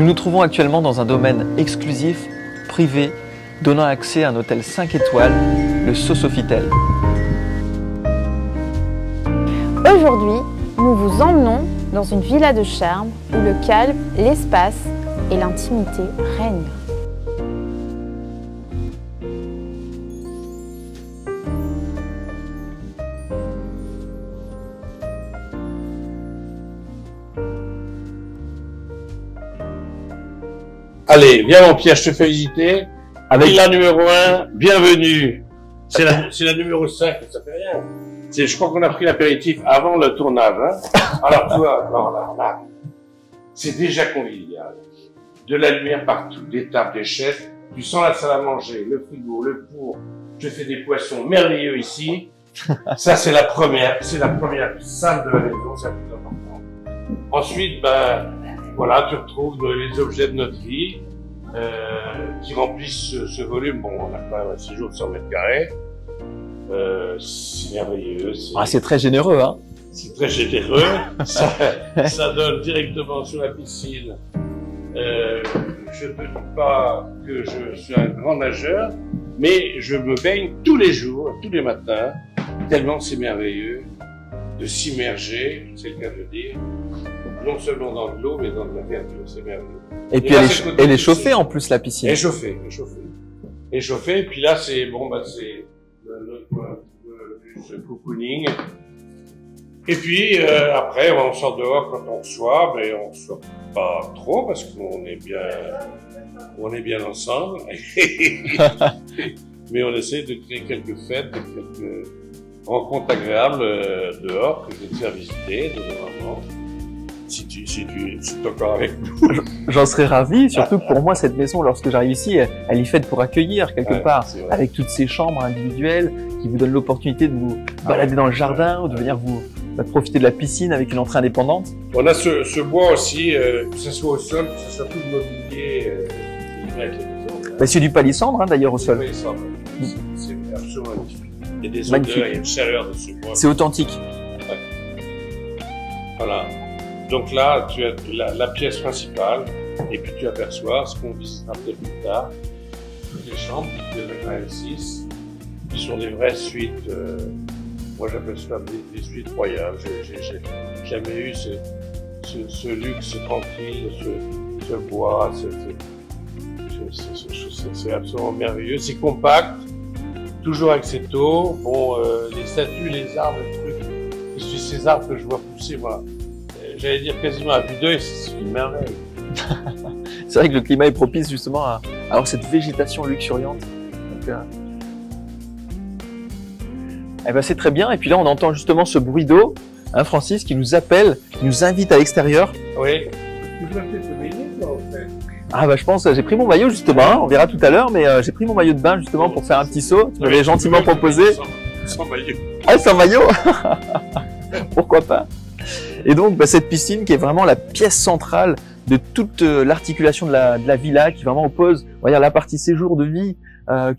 Nous nous trouvons actuellement dans un domaine exclusif, privé, donnant accès à un hôtel 5 étoiles, le Sosofitel. Aujourd'hui, nous vous emmenons dans une villa de charme où le calme, l'espace et l'intimité règnent. Allez, viens mon Pierre, je te fais visiter. Avec la numéro 1, bienvenue. C'est la numéro 5, ça fait rien. Je crois qu'on a pris l'apéritif avant le tournage. Hein. Alors toi, là, c'est déjà convivial. De la lumière partout, des tables, des chaises. Tu sens la salle à manger, le frigo, le four. Je fais des poissons merveilleux ici. Ça, c'est la première salle de la maison, c'est la plus importante. Ensuite, voilà, tu retrouves les objets de notre vie qui remplissent ce volume. Bon, on a quand même un séjour de 100 mètres carrés. C'est merveilleux. C'est très généreux, hein. C'est très généreux. ça donne directement sur la piscine. Je ne te dis pas que je suis un grand nageur, mais je me baigne tous les jours, tous les matins, tellement c'est merveilleux de s'immerger, c'est le cas de dire, non seulement dans de l'eau, mais dans de la verdure, c'est merveilleux. Et puis elle est chauffée en plus, la piscine. Elle est chauffée, et puis là c'est c'est le cocooning. Et puis après on sort dehors quand on reçoit, mais on sort pas trop parce qu'on est bien ensemble. Mais on essaie de créer quelques fêtes, quelques rencontres agréables dehors que je vais te faire visiter de moment. Si tu es encore avec nous. J'en serais ravi, surtout que pour moi, cette maison, lorsque j'arrive ici, elle est faite pour accueillir quelque part, avec toutes ces chambres individuelles qui vous donnent l'opportunité de vous balader dans le jardin ou de venir vous profiter de la piscine avec une entrée indépendante. On a ce bois aussi, que ce soit au sol, que ce soit tout le mobilier avec les maisons. C'est du palissandre, hein, d'ailleurs, au sol. Palissandre, c'est absolument magnifique. Il y a des odeurs, il y a une chaleur de ce bois. C'est authentique. Voilà. Donc là, tu as la pièce principale, et puis tu aperçois ce qu'on visitera peut-être plus tard, toutes les chambres, de 6, qui sont des vraies suites, moi j'appelle ça des suites royales. J'ai jamais eu ce luxe tranquille, ce bois, c'est absolument merveilleux. C'est compact, toujours avec cette eau, les statues, les arbres, les trucs, ces arbres que je vois pousser, moi. J'allais dire quasiment à vue d'œil, c'est une merveille. C'est vrai que le climat est propice justement à avoir cette végétation luxuriante. C'est très bien. Et puis là, on entend justement ce bruit d'eau, hein, Francis, qui nous appelle, qui nous invite à l'extérieur. Oui. Tu dois peut-être te baigner, toi, en fait. Je pense, j'ai pris mon maillot justement, hein, on verra tout à l'heure, mais j'ai pris mon maillot de bain justement pour faire un petit saut. Tu m'avais gentiment proposé. Sans maillot. Ah, sans maillot. Pourquoi pas. Et donc, cette piscine qui est vraiment la pièce centrale de toute l'articulation de la villa, qui vraiment oppose, on va dire, la partie séjour de vie,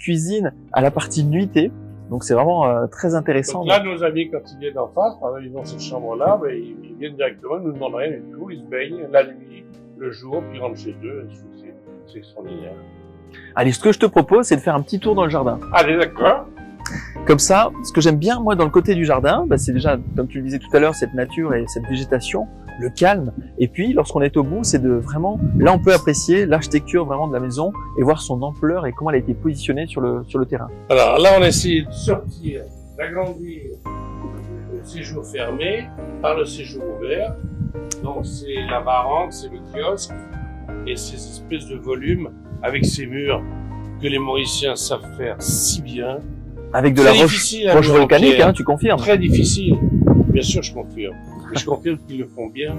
cuisine, à la partie nuitée. Donc, c'est vraiment très intéressant. Donc là, nos amis, quand ils viennent en face, par exemple, ils ont cette chambre-là, ils viennent directement, ils nous demandent rien du tout, ils se baignent la nuit, le jour, puis ils rentrent chez eux. C'est extraordinaire. Allez, ce que je te propose, c'est de faire un petit tour dans le jardin. Allez, d'accord. Comme ça, ce que j'aime bien, moi, dans le côté du jardin, c'est déjà, comme tu le disais tout à l'heure, cette nature et cette végétation, le calme. Et puis, lorsqu'on est au bout, c'est de vraiment, là, on peut apprécier l'architecture vraiment de la maison et voir son ampleur et comment elle a été positionnée sur le terrain. Alors là, on essaie de sortir, d'agrandir le séjour fermé par le séjour ouvert. Donc, c'est la baraque, c'est le kiosque et ces espèces de volumes avec ces murs que les Mauriciens savent faire si bien. Avec de la roche volcanique, hein, tu confirmes? Très difficile. Bien sûr, je confirme. Et je confirme qu'ils le font bien.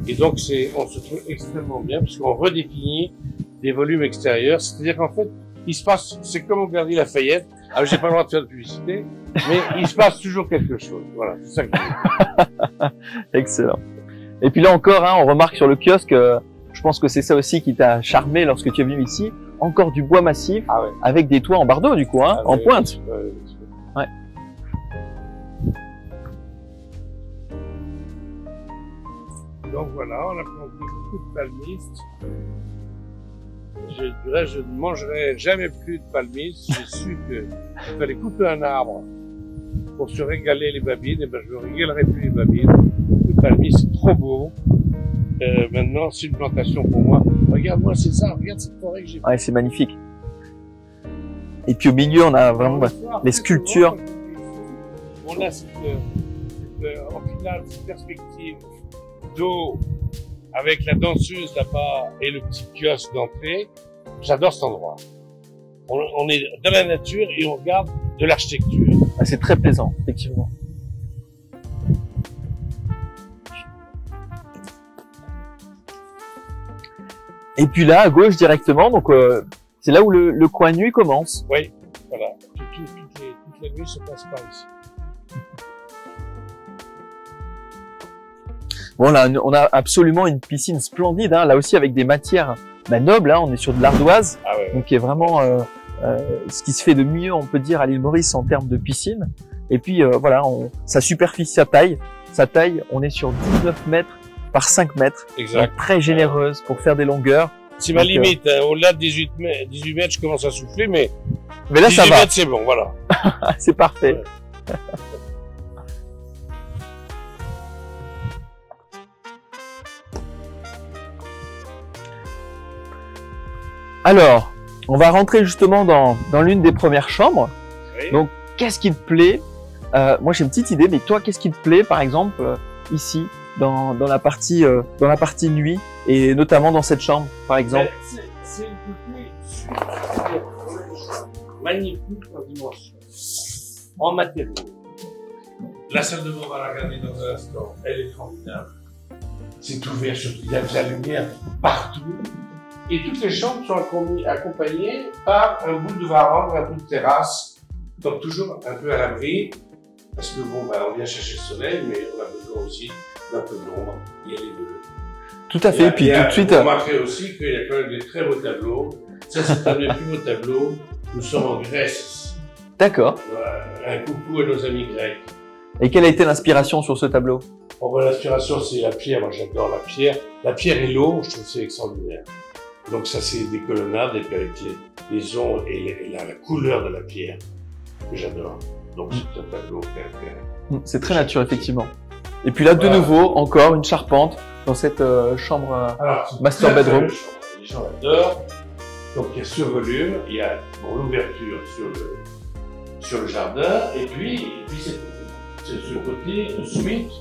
Et donc, on se trouve extrêmement bien parce qu'on redéfinit des volumes extérieurs. C'est-à-dire qu'en fait, il se passe, c'est comme au Galeries Lafayette. Alors, j'ai pas le droit de faire de publicité, mais il se passe toujours quelque chose. Voilà, c'est ça que je dis. Excellent. Et puis là encore, hein, on remarque sur le kiosque, je pense que c'est ça aussi qui t'a charmé lorsque tu es venu ici. Encore du bois massif, avec des toits en bardeau du coup, hein, en pointe. Ouais. Donc voilà, on a planté beaucoup de palmistes. Du reste, je ne mangerai jamais plus de palmistes. J'ai su qu'il fallait couper un arbre pour se régaler les babines. Et ben, je ne régalerai plus les babines. Le palmis, c'est trop beau. Maintenant, c'est une plantation pour moi. Regarde-moi, c'est ça. Regarde cette forêt que j'ai. Ouais, c'est magnifique. Et puis au milieu, on a vraiment les sculptures. On a en finale, cette perspective d'eau avec la danseuse là-bas et le petit kiosque d'entrée. J'adore cet endroit. On est dans la nature et on regarde de l'architecture. Ah, c'est très plaisant, effectivement. Et puis là, à gauche directement, donc c'est là où le coin nuit commence. Oui, voilà. Toute la nuit se passe par ici. Bon, là, on a absolument une piscine splendide, hein, là aussi avec des matières nobles. Hein, on est sur de l'ardoise, Ah ouais. donc qui est vraiment ce qui se fait de mieux, on peut dire, à l'île Maurice en termes de piscine. Et puis voilà, sa superficie, sa taille, on est sur 19 mètres par 5 mètres. Exact. Donc, très généreuse pour faire des longueurs. C'est ma limite. Hein. Au-delà de 18 mètres, je commence à souffler, mais là, 18 ça va. mètres, c'est bon, voilà. C'est parfait. Ouais. Alors, on va rentrer justement dans l'une des premières chambres. Oui. Donc, qu'est-ce qui te plaît? Moi, j'ai une petite idée, mais toi, qu'est-ce qui te plaît, par exemple, ici, dans la partie nuit, et notamment dans cette chambre, par exemple? C'est une côté super magnifique en dimension, en matériaux. La salle de bain, on va la regarder dans un instant, elle est formidable. C'est ouvert, il y a de la lumière partout. Et toutes les chambres sont accompagnées par un bout de varande, un bout de terrasse, donc toujours un peu à l'abri, parce que bon, on vient chercher le soleil, mais on a besoin aussi d'un peu d'ombre. Il y a les deux. Tout à fait. Et puis tout de suite. Vous remarquerez aussi qu'il y a quand même des très beaux tableaux. Ça, c'est un des plus beaux tableaux. Nous sommes en Grèce. D'accord. Un coucou à nos amis grecs. Et quelle a été l'inspiration sur ce tableau? Bon, ben, l'inspiration, c'est la pierre. Moi, j'adore la pierre. La pierre et l'eau, je trouve que c'est extraordinaire. Donc ça, c'est des colonnades, et puis avec les ondes et la couleur de la pierre que j'adore. Donc c'est un tableau C'est très nature, effectivement. Et puis là, de nouveau, encore une charpente dans cette chambre master bedroom. Les gens adorent. Donc il y a ce volume, il y a l'ouverture sur le jardin, et puis c'est ce côté suite,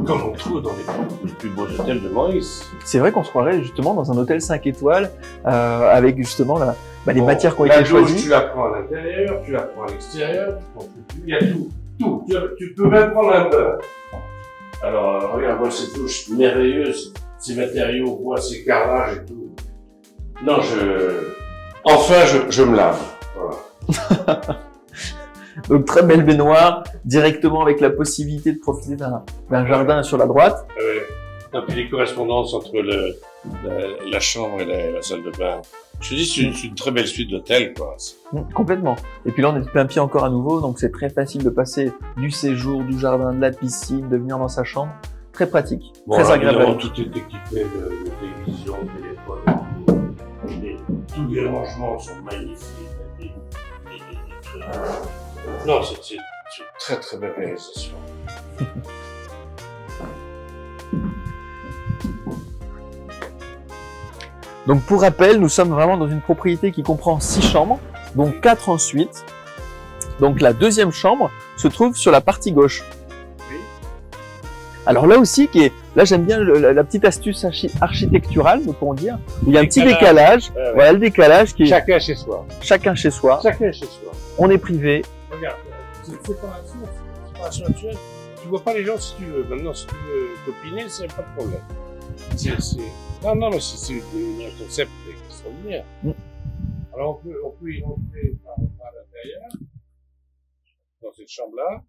comme on trouve dans les plus beaux hôtels de Maurice. C'est vrai qu'on se croirait justement dans un hôtel 5 étoiles avec justement les matières qui ont été choisies. La douche, tu la prends à l'intérieur, tu la prends à l'extérieur, il y a tout. Tu peux même prendre un bain. Alors, regarde-moi cette douche merveilleuse, ces matériaux, bois, ces carrelages et tout. Non, enfin, je me lave. Voilà. Donc, très belle baignoire, directement avec la possibilité de profiter d'un jardin sur la droite. Et puis les correspondances entre la chambre et la salle de bain. Je te dis, c'est une très belle suite d'hôtels, quoi. Complètement. Et puis là, on est plein pied encore à nouveau, donc c'est très facile de passer du séjour, du jardin, de la piscine, de venir dans sa chambre. Très pratique, très agréable. Tout est équipé de télévision, de téléphone. Tous les rangements sont magnifiques. Non, c'est une très très belle réalisation. Donc pour rappel, nous sommes vraiment dans une propriété qui comprend 6 chambres, dont 4 ensuite. Donc la deuxième chambre se trouve sur la partie gauche. Oui. Alors là aussi, là j'aime bien la petite astuce architecturale, nous pourrons dire, où il y a un petit décalage. Ouais. Voilà le décalage qui est Chacun chez soi. chacun chez soi. Chacun chez soi. On est privé. Regarde, c'est séparation naturelle. Tu vois pas les gens si tu veux. Maintenant, si tu veux copiner, c'est pas de problème. Non, mais c'est un concept extraordinaire. Alors, on peut y rentrer par l'intérieur, dans cette chambre-là.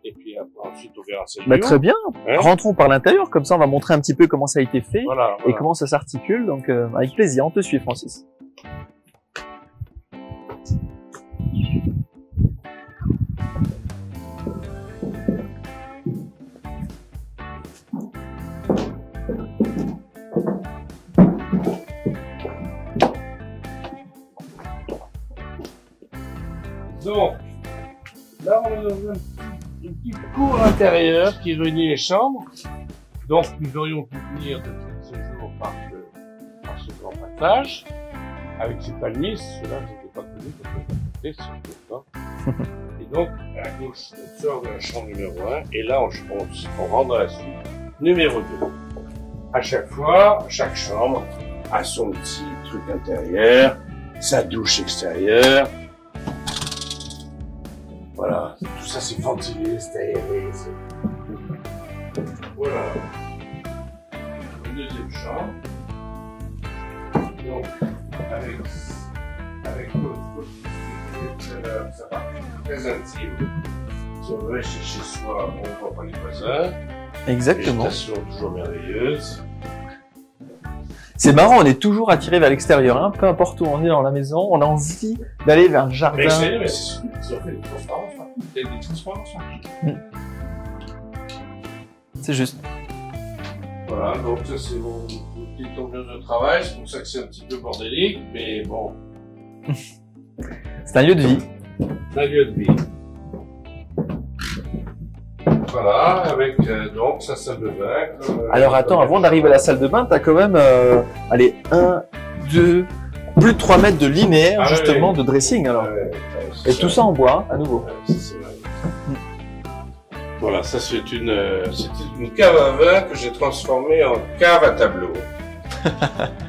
Et puis après, ensuite, on verra celle-là. Très bien. Hein? Rentrons par l'intérieur, comme ça on va montrer un petit peu comment ça a été fait Voilà. et comment ça s'articule. Donc avec plaisir, on te suit, Francis. Donc, là, on a une petite cour intérieure qui réunit les chambres. Donc, nous aurions pu venir de ce séjour par ce grand passage, avec ces palmiers. Ceux-là, je n'étais pas connu parce que c'était sur le temps. Et donc, à gauche, on sort de la chambre numéro 1, et là, on rentre dans la suite numéro 2. À chaque fois, chaque chambre a son petit truc intérieur, sa douche extérieure. Voilà, tout ça c'est ventilé, c'est aéré. Voilà. Une deuxième chambre. Donc, avec l'autre, ça partie très intime. Si on veut chez soi, on ne voit pas les voisins. Exactement. Végétation toujours merveilleuse. C'est marrant, on est toujours attiré vers l'extérieur, hein. Peu importe où on est dans la maison, on a envie d'aller vers un jardin. Mais c'est surtout qu'ils ont fait des transparences partout. Il y a des transparences partout. C'est juste. Voilà, donc ça c'est mon petite ambiance de travail, c'est pour ça que c'est un petit peu bordélique, mais bon. C'est un lieu de vie. C'est un lieu de vie. Voilà, avec donc sa salle de bain. Alors attends, avant d'arriver à la salle de bain, t'as quand même, allez, 1, 2, plus de 3 mètres de linéaire, justement, de dressing, alors. Et tout ça en bois, à nouveau. Voilà, ça c'est une cave à vin que j'ai transformée en cave à tableau.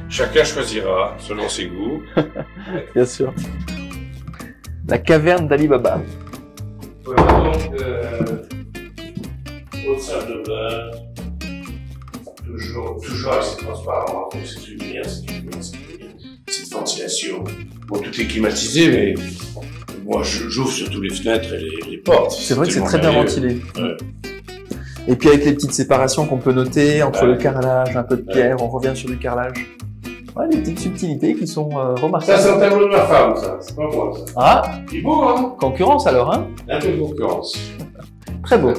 Chacun choisira selon ses goûts. Bien sûr. La caverne d'Ali Baba. Voilà, donc, autre salle de bain. Toujours assez transparent, donc cette lumière, cette ventilation. Bon, tout est climatisé, mais moi j'ouvre surtout les fenêtres et les portes. C'est vrai que c'est très bien ventilé. Ouais. Et puis avec les petites séparations qu'on peut noter entre le carrelage, un peu de pierre, on revient sur du carrelage. Ouais, des petites subtilités qui sont remarquables. Ça, c'est un tableau de ma femme, ça. C'est pas moi, ça. Ah, il est beau, hein? Concurrence alors, hein? Un peu de concurrence. Très beau.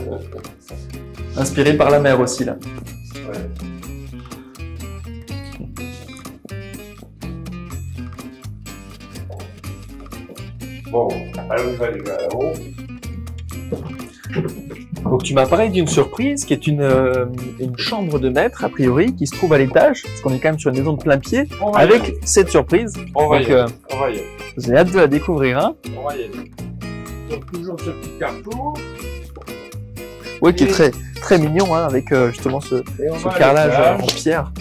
Inspiré par la mer aussi, là. Ouais. Bon, alors on va aller vers là-haut. Donc tu m'as parlé d'une surprise qui est une chambre de maître, a priori, qui se trouve à l'étage, parce qu'on est quand même sur une maison de plein pied, avec cette surprise. On va y Donc, aller. On va y aller. j'ai hâte de la découvrir, hein. On va y aller. Donc toujours ce petit carrefour. Oui, qui est très, très mignon, hein, avec justement ce carrelage en pierre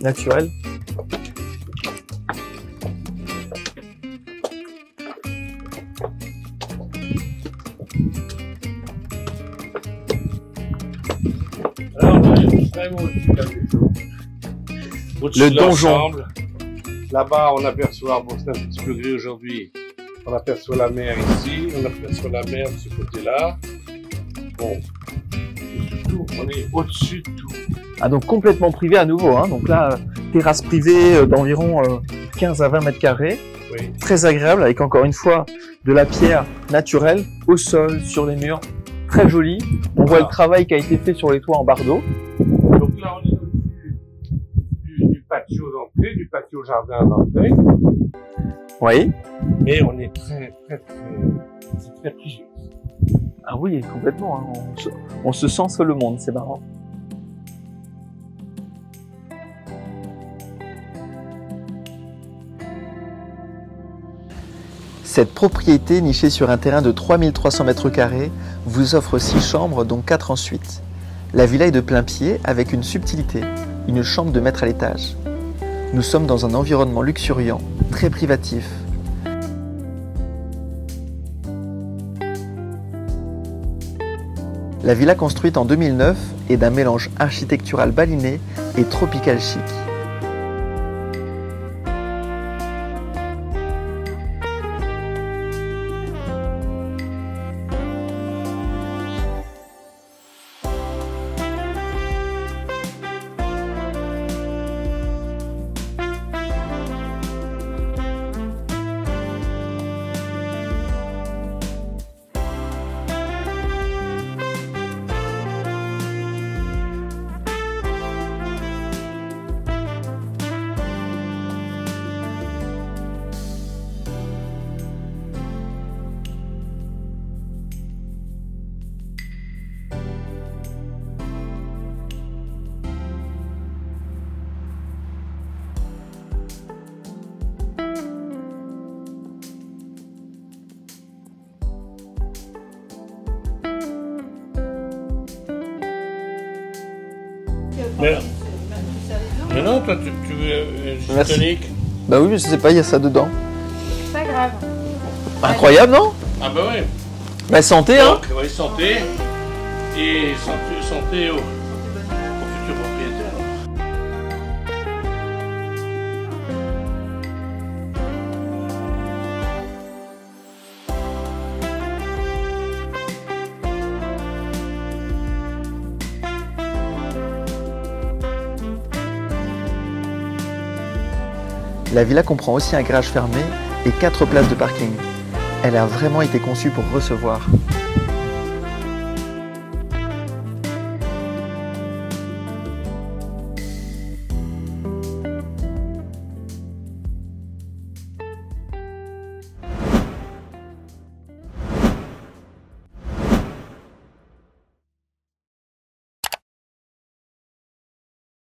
naturel. Alors, on est vraiment au-dessus de la maison. Au-dessus Le de donjon. l'ensemble. Là-bas, on aperçoit, bon, c'est un petit peu gris aujourd'hui, on aperçoit la mer ici, on aperçoit la mer de ce côté-là. Bon, et surtout, on est au-dessus de tout. Ah, donc complètement privé à nouveau, hein. Donc là, terrasse privée d'environ 15 à 20 mètres carrés. Oui. Très agréable, avec encore une fois de la pierre naturelle au sol, sur les murs. Très joli. On voit le travail qui a été fait sur les toits en bardeaux. Donc là, on est au-dessus du patio d'entrée, du patio jardin d'entrée. Oui. Mais on est très prestigieux. Ah oui, complètement, hein. On se sent seul le monde, c'est marrant. Cette propriété nichée sur un terrain de 3300 mètres carrés vous offre 6 chambres, dont 4 en suite. La villa est de plein pied avec une subtilité, une chambre de maître à l'étage. Nous sommes dans un environnement luxuriant, très privatif. La villa construite en 2009 est d'un mélange architectural baliné et tropical chic. Mais non, toi, tu veux une Merci. tonique? Bah oui, mais je sais pas, il y a ça dedans. C'est pas grave. Incroyable, non? Ah bah oui. Bah santé, hein? Donc, oui, santé. Et santé au futur propriétaire. La villa comprend aussi un garage fermé et 4 places de parking. Elle a vraiment été conçue pour recevoir.